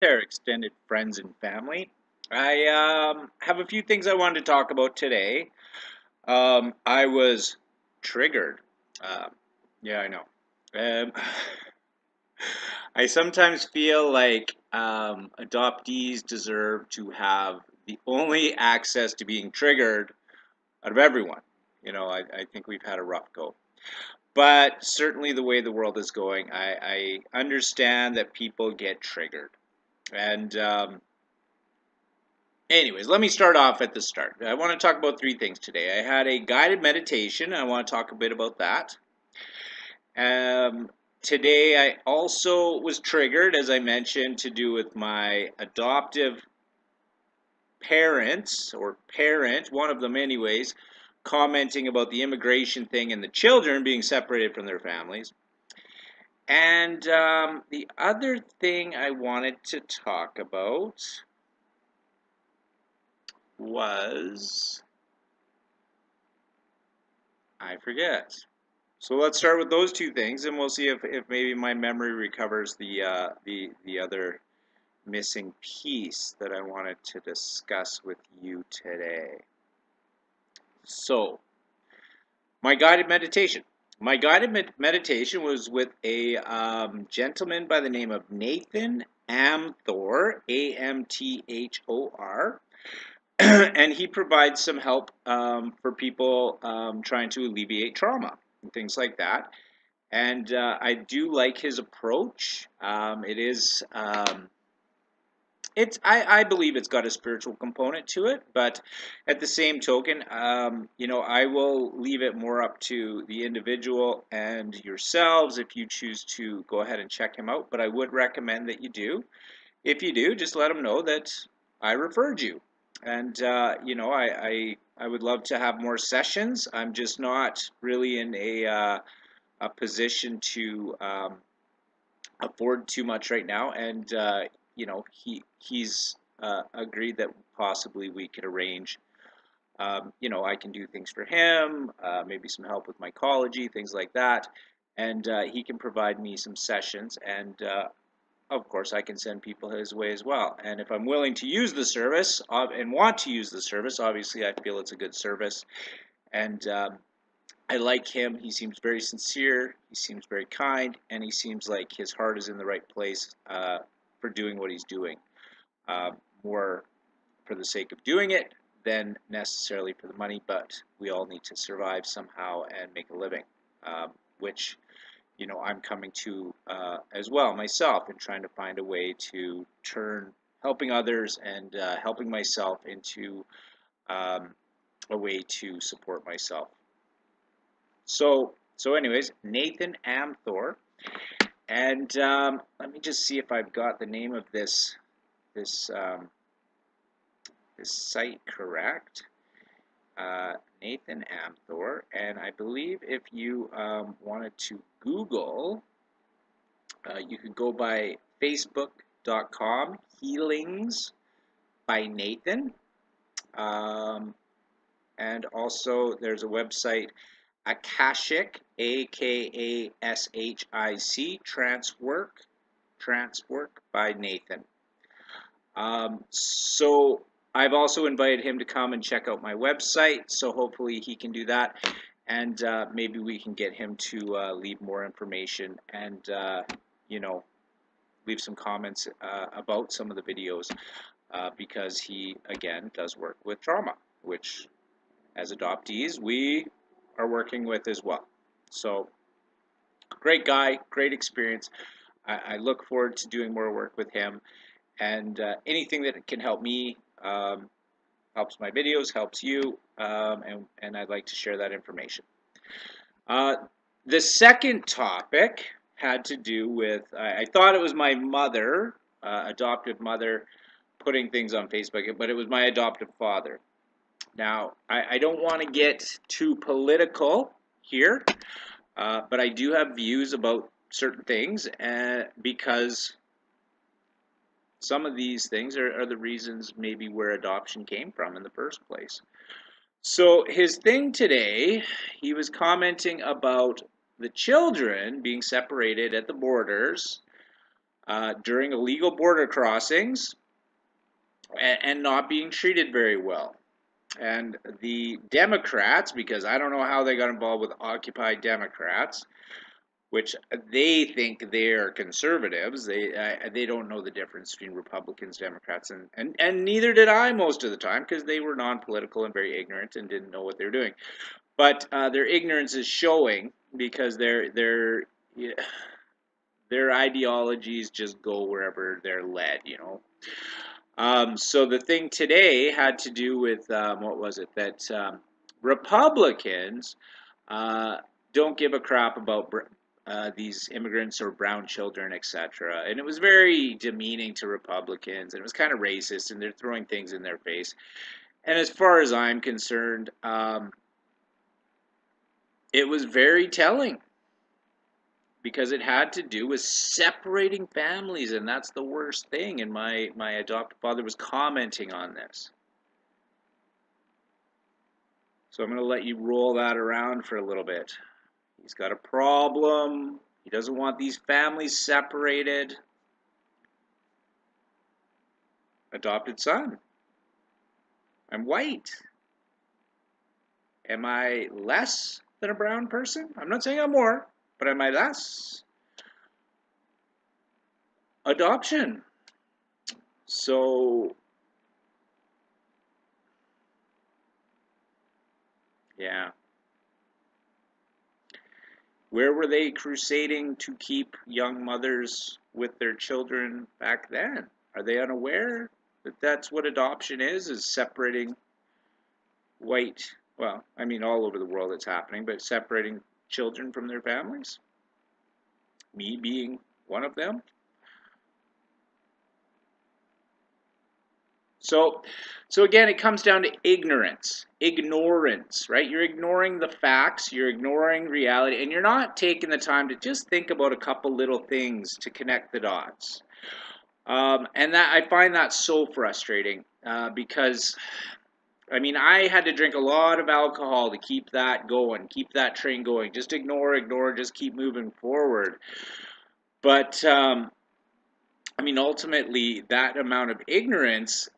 There, extended friends and family. I have a few things I wanted to talk about today. I was triggered. Um, yeah, I know. Um, I sometimes feel like adoptees deserve to have the only access to being triggered out of everyone. I think we've had a rough go. But certainly, the way the world is going, I understand that people get triggered. And Anyways, let me start off at the start. I want to talk about three things today. I had a guided meditation. I want to talk a bit about that. Um, Today, I also was triggered, as I mentioned, to do with my adoptive parents, or parent, one of them, anyways, commenting about the immigration thing and the children being separated from their families. And the other thing I wanted to talk about was I forget. So let's start with those two things, and we'll see if maybe my memory recovers the other missing piece that I wanted to discuss with you today. So my guided meditation. My guided meditation was with a gentleman by the name of Nathan Amthor, Amthor, and he provides some help for people trying to alleviate trauma and things like that. And I do like his approach. I believe it's got a spiritual component to it, but at the same token, I will leave it more up to the individual and yourselves if you choose to go ahead and check him out. But I would recommend that you do. If you do, just let him know that I referred you. And I would love to have more sessions. I'm just not really in a position to afford too much right now, and he's agreed that possibly we could arrange. I can do things for him, maybe some help with mycology, things like that, and he can provide me some sessions, and of course I can send people his way as well. And if I'm willing to use the service and want to use the service, obviously I feel it's a good service, and I like him. He seems very sincere. He seems very kind, and he seems like his heart is in the right place for doing what he's doing. Uh, More for the sake of doing it than necessarily for the money, but we all need to survive somehow and make a living, which I'm coming to as well myself, and trying to find a way to turn helping others and helping myself into um, a way to support myself. So anyways, Nathan Amthor, and let me just see if I've got the name of this this site correct. Nathan Amthor, and I believe if you wanted to Google, you could go by Facebook.com Healings by Nathan, um, and also there's a website Akashic, Akashic, Transwork by Nathan. So I've also invited him to come and check out my website, so hopefully he can do that, and maybe we can get him to leave more information and you know leave some comments about some of the videos because he again does work with trauma, which as adoptees we are working with as well. So great guy, great experience. I look forward to doing more work with him, and anything that can help me helps my videos, helps you, and I'd like to share that information. Uh, the second topic had to do with I thought it was my mother, adoptive mother, putting things on Facebook, but it was my adoptive father. Now, I don't want to get too political here, but I do have views about certain things because some of these things are the reasons maybe where adoption came from in the first place. So his thing today, he was commenting about the children being separated at the borders during illegal border crossings and not being treated very well. And the Democrats, because I don't know how they got involved with Occupy Democrats, which they think they're conservatives. They don't know the difference between Republicans, Democrats, and neither did I most of the time, because they were non-political and very ignorant and didn't know what they were doing. But their ignorance is showing, because their ideologies just go wherever they're led, you know. So the thing today had to do with what was it, that Republicans don't give a crap about these immigrants or brown children, etc. And it was very demeaning to Republicans, and it was kind of racist, and they're throwing things in their face. And as far as I'm concerned, it was very telling, because it had to do with separating families, and that's the worst thing. And my adopted father was commenting on this. So I'm going to let you roll that around for a little bit. He's got a problem. He doesn't want these families separated. Adopted son. I'm white. Am I less than a brown person? I'm not saying I'm more, but am I less? Adoption. So, yeah. Where were they crusading to keep young mothers with their children back then? Are they unaware that that's what adoption is separating white, well, I mean all over the world it's happening, but separating children from their families? Me being one of them? So again, it comes down to ignorance, right? You're ignoring the facts, you're ignoring reality, and you're not taking the time to just think about a couple little things to connect the dots. And that, I find that so frustrating, because, I mean, I had to drink a lot of alcohol to keep that going, keep that train going. Just ignore, just keep moving forward. But, I mean, ultimately, that amount of ignorance,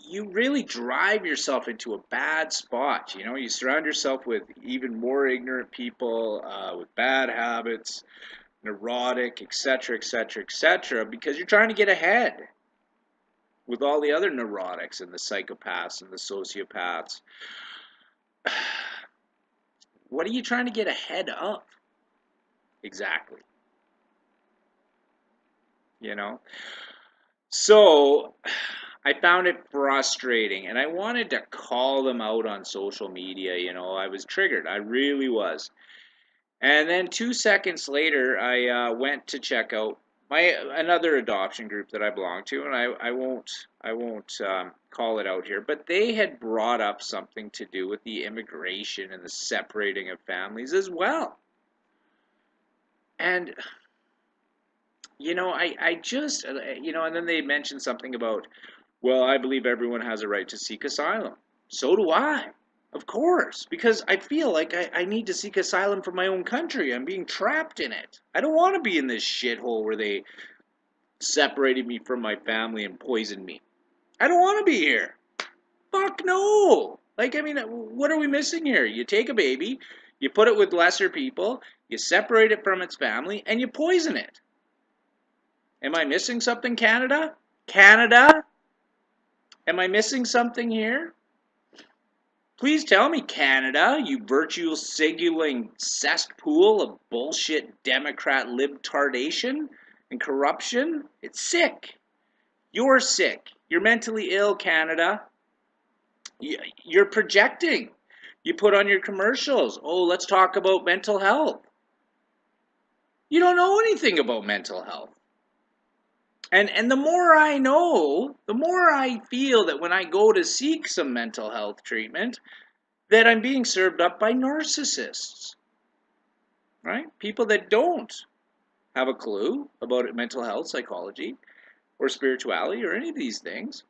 you really drive yourself into a bad spot. You know, you surround yourself with even more ignorant people, with bad habits, neurotic, etc., etc., etc., because you're trying to get ahead with all the other neurotics and the psychopaths and the sociopaths. What are you trying to get ahead of? Exactly. You know? So I found it frustrating, and I wanted to call them out on social media. You know, I was triggered. I really was. And then 2 seconds later, I went to check out another adoption group that I belong to, and I won't call it out here, but they had brought up something to do with the immigration and the separating of families as well. And you know, I just, you know, and then they mentioned something about, well, I believe everyone has a right to seek asylum. So do I. Of course, because I feel like I need to seek asylum from my own country. I'm being trapped in it. I don't want to be in this shithole where they separated me from my family and poisoned me. I don't want to be here. Fuck no. Like, I mean, what are we missing here? You take a baby, you put it with lesser people, you separate it from its family, and you poison it. Am I missing something, Canada? Canada? Am I missing something here? Please tell me, Canada, you virtue signaling cesspool of bullshit Democrat libtardation and corruption. It's sick. You're sick. You're mentally ill, Canada. You're projecting. You put on your commercials, oh, let's talk about mental health. You don't know anything about mental health. And the more I know, the more I feel that when I go to seek some mental health treatment, that I'm being served up by narcissists, right? People that don't have a clue about mental health, psychology, or spirituality, or any of these things,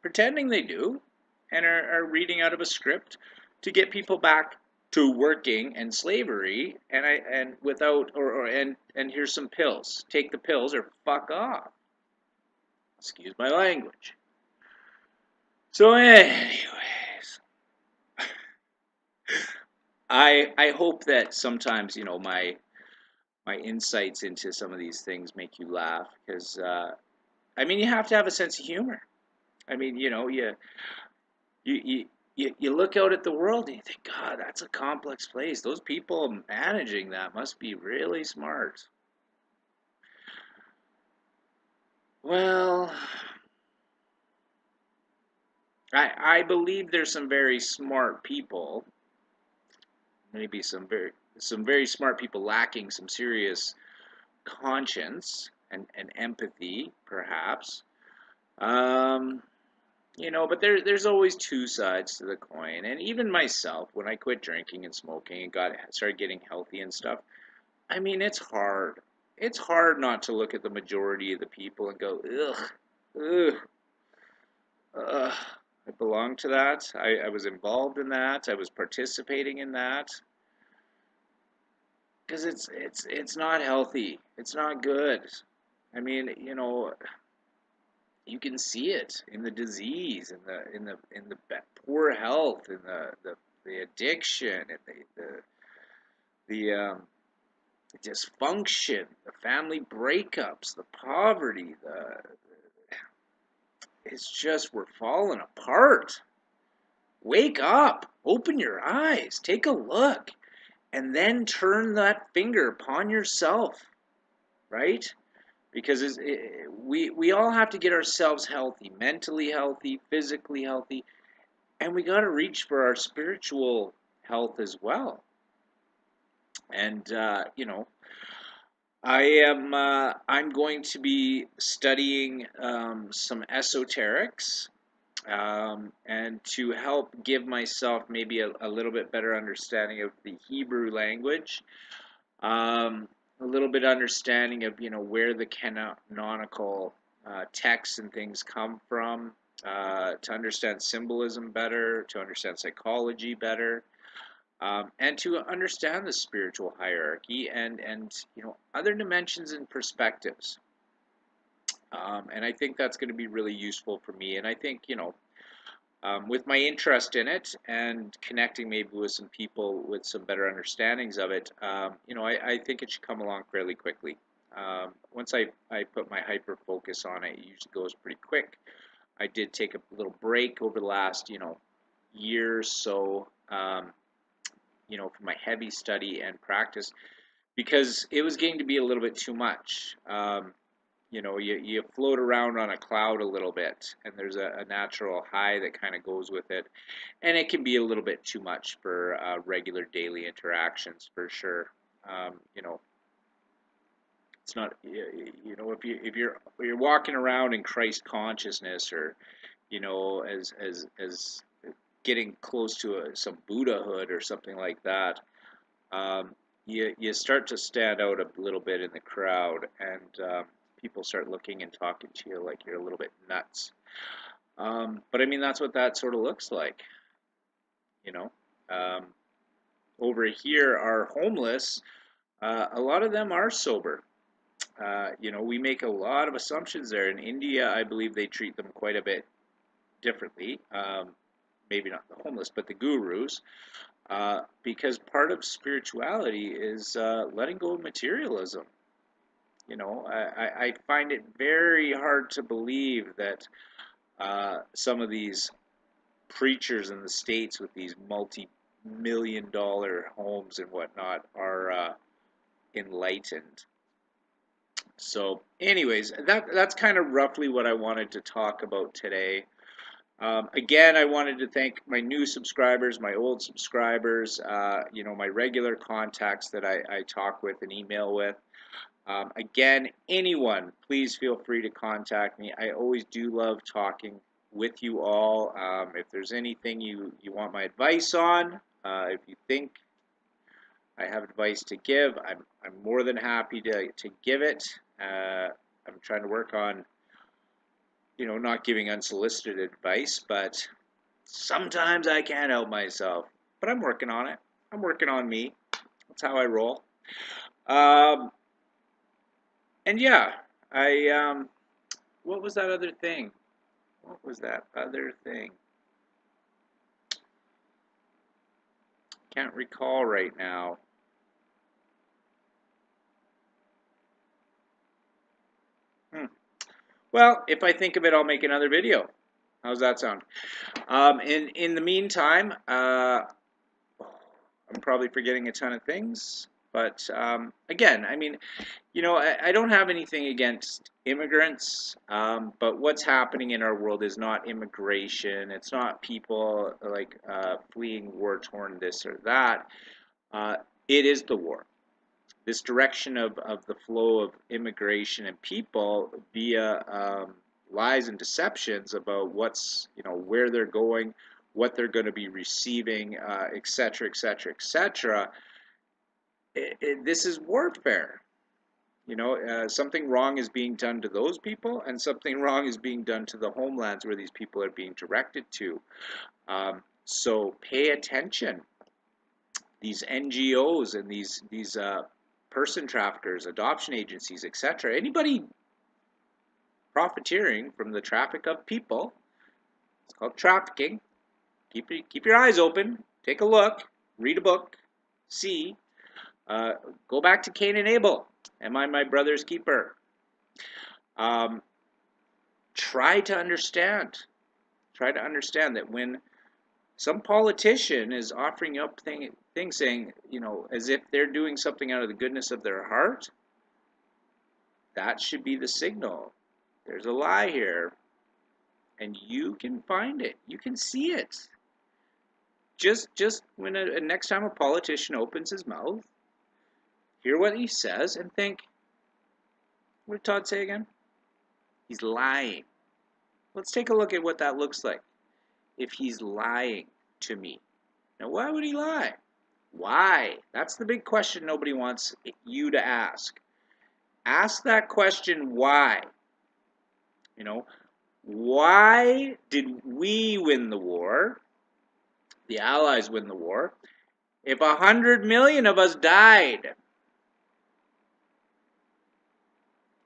pretending they do, and are reading out of a script to get people back to working and slavery, and without and here's some pills. Take the pills or fuck off. Excuse my language. So anyways, I hope that sometimes, you know, my insights into some of these things make you laugh, because I mean, you have to have a sense of humor. I mean, you know, you you you look out at the world and you think, God, that's a complex place. Those people managing that must be really smart. Well, I believe there's some very smart people, maybe some very smart people lacking some serious conscience and empathy, perhaps. Um, you know, but there's always two sides to the coin. And even myself, when I quit drinking and smoking and started getting healthy and stuff, I mean, it's hard. It's hard not to look at the majority of the people and go, ugh, ugh, ugh. I belong to that. I was involved in that. I was participating in that. Because it's not healthy. It's not good. I mean, you know, you can see it in the disease, in the poor health, in the addiction, and the dysfunction, the family breakups, the poverty. It's just, we're falling apart. Wake up, open your eyes, take a look, and then turn that finger upon yourself, right? Because we all have to get ourselves healthy, mentally healthy, physically healthy, and we got to reach for our spiritual health as well. And you know, I'm going to be studying some esoterics, and to help give myself maybe a little bit better understanding of the Hebrew language, a little bit understanding of, you know, where the canonical texts and things come from, to understand symbolism better, to understand psychology better, and to understand the spiritual hierarchy and you know, other dimensions and perspectives. And I think that's going to be really useful for me. And I think, you know, with my interest in it and connecting maybe with some people with some better understandings of it, you know, I think it should come along fairly quickly. Once I put my hyper focus on it, it usually goes pretty quick. I did take a little break over the last, you know, year or so, you know, for my heavy study and practice, because it was getting to be a little bit too much. You know, you float around on a cloud a little bit, and there's a natural high that kind of goes with it, and it can be a little bit too much for regular daily interactions, for sure. You know, it's not, you know, if you're walking around in Christ consciousness, or, you know, as getting close to some Buddhahood or something like that, you start to stand out a little bit in the crowd, and people start looking and talking to you like you're a little bit nuts. But I mean, that's what that sort of looks like, you know. Um, Over here, our homeless, a lot of them are sober. You know, we make a lot of assumptions there. In India, I believe they treat them quite a bit differently. Maybe not the homeless, but the gurus. Because part of spirituality is letting go of materialism. You know, I find it very hard to believe that some of these preachers in the States with these multi-million-dollar homes and whatnot are enlightened. So, anyways, that's kind of roughly what I wanted to talk about today. Again, I wanted to thank my new subscribers, my old subscribers, you know, my regular contacts that I talk with and email with. Again, anyone, please feel free to contact me. I always do love talking with you all. If there's anything you want my advice on, if you think I have advice to give, I'm more than happy to give it. I'm trying to work on, you know, not giving unsolicited advice, but sometimes I can't help myself. But I'm working on it. I'm working on me. That's how I roll. Um, and yeah, what was that other thing? What was that other thing? Can't recall right now. Hmm. Well, if I think of it, I'll make another video. How's that sound? In the meantime, I'm probably forgetting a ton of things, but again, I mean, you know, I don't have anything against immigrants, but what's happening in our world is not immigration. It's not people like fleeing war-torn this or that. Uh, it is the war. This direction of the flow of immigration and people via lies and deceptions about what's, you know, where they're going, what they're going to be receiving, et cetera, et cetera, et cetera. This is warfare. You know, something wrong is being done to those people, and something wrong is being done to the homelands where these people are being directed to. So pay attention. These NGOs and these person traffickers, adoption agencies, etc. Anybody profiteering from the traffic of people, it's called trafficking. Keep your eyes open. Take a look. Read a book. See. Go back to Cain and Abel. Am I my brother's keeper? Try to understand. Try to understand that when some politician is offering up things saying, you know, as if they're doing something out of the goodness of their heart, that should be the signal. There's a lie here, and you can find it. You can see it. Just when next time a politician opens his mouth, hear what he says and think, what did Todd say again? He's lying. Let's take a look at what that looks like. If he's lying to me. Now, why would he lie? Why? That's the big question nobody wants you to ask. Ask that question, why? You know, why did we win the war? The Allies win the war. If 100 million of us died,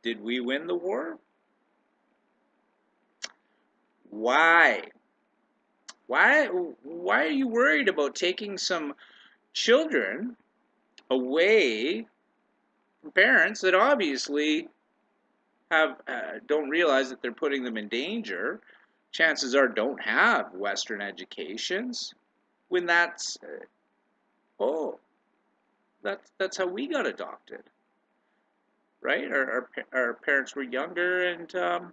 did we win the war? Why? Why are you worried about taking some children away from parents that obviously have don't realize that they're putting them in danger? Chances are don't have Western educations. When that's oh, that's how we got adopted, right? Our parents were younger and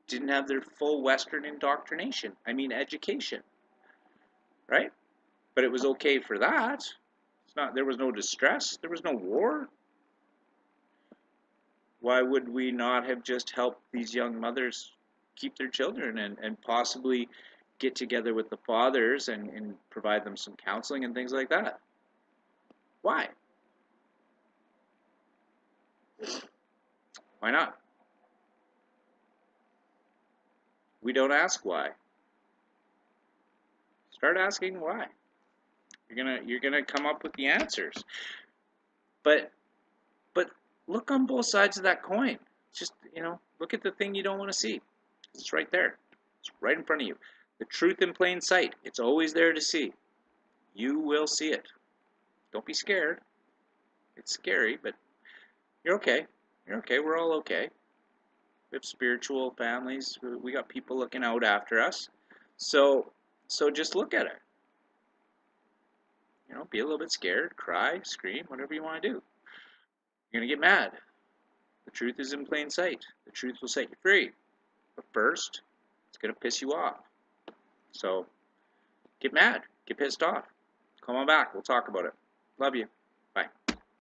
didn't have their full Western indoctrination. I mean, education, right? But it was okay for that. It's not. There was no distress. There was no war. Why would we not have just helped these young mothers keep their children and possibly get together with the fathers and provide them some counseling and things like that? Why? Why not? We don't ask why. Start asking why. You're gonna come up with the answers. But look on both sides of that coin. Just, you know, look at the thing you don't want to see. It's right there. It's right in front of you. The truth in plain sight. It's always there to see. You will see it. Don't be scared. It's scary, but you're okay. You're okay. We're all okay. We have spiritual families. We got people looking out after us. So just look at it. You know, be a little bit scared, cry, scream, whatever you want to do. You're going to get mad. The truth is in plain sight. The truth will set you free. But first, it's going to piss you off. So get mad. Get pissed off. Come on back. We'll talk about it. Love you.